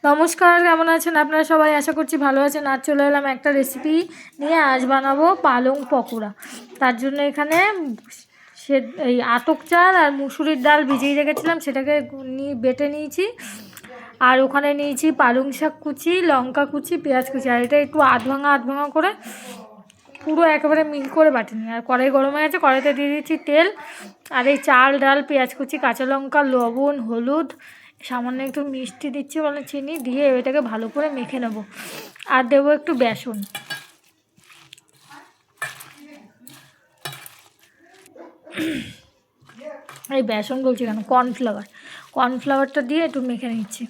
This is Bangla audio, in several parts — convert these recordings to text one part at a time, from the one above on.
নমস্কার, কেমন আছেন আপনারা সবাই? আশা করছি ভালো আছেন। আজ চলে এলাম একটা রেসিপি নিয়ে। আজ বানাবো পালং পকোড়া। তার জন্য এখানে সে এই আতপ চাল আর মুসুরির ডাল ভিজিয়ে রেখেছিলাম, সেটাকে বেটে নিয়েছি। আর ওখানে নিয়েছি পালং শাক কুচি, লঙ্কা কুচি, পেঁয়াজ কুচি। আর এটা একটু আধ ভাঙা করে, পুরো একেবারে মিহি করে বাটিনি। আর কড়াই গরম হয়ে গেছে, কড়াইতে দিয়ে দিচ্ছি তেল। আর এই চাল, ডাল, পেঁয়াজ কুচি, কাঁচা লঙ্কা, লবণ, হলুদ, সামান্য একটু মিষ্টি দিচ্ছি, মানে চিনি দিয়ে এটাকে ভালো করে মেখে নেব। আর দেবো একটু বেসন। এই বেসন বলছি কেন, কর্নফ্লাওয়ারটা দিয়ে একটু মেখে নিচ্ছি,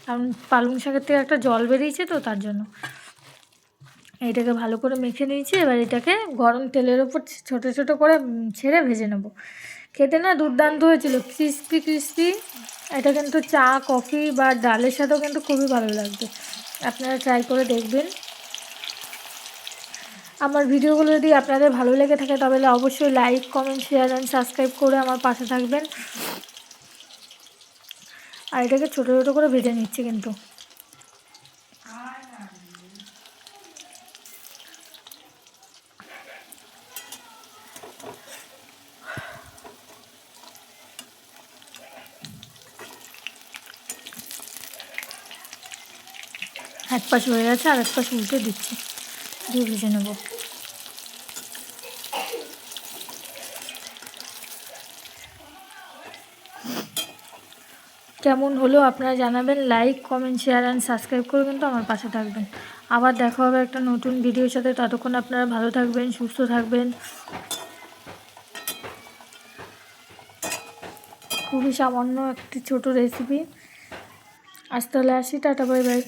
কারণ পালং শাকের থেকে একটা জল বেরিয়েছে তো, তার জন্য। এটাকে ভালো করে মেখে নিয়েছি। এবার এটাকে গরম তেলের ওপর ছোটো ছোটো করে ছেড়ে ভেজে নেব। খেতে না দুর্দান্ত হয়েছিল, ক্রিস্পি। এটা কিন্তু চা, কফি বা ডালের সাথেও কিন্তু খুবই ভালো লাগবে। আপনারা ট্রাই করে দেখবেন। আমার ভিডিওগুলো যদি আপনাদের ভালো লেগে থাকে তাহলে অবশ্যই like, comment, share and subscribe করে আমার পাশে থাকবেন। আর এটাকে ছোটো ছোটো করে ভেজে নিচ্ছি কিন্তু। এক পাশ হয়ে গেছে, আর এক পাশ উল্টে দিচ্ছি, দিয়ে ভেজে নেব। কেমন হলো আপনারা জানাবেন। Like, comment, share and subscribe করে কিন্তু আমার পাশে থাকবেন। আবার দেখা হবে একটা নতুন ভিডিওর সাথে। ততক্ষণ আপনারা ভালো থাকবেন, সুস্থ থাকবেন। খুবই সামান্য একটি ছোট রেসিপি। আজ তাহলে আসি, টাটা, বাই বাই।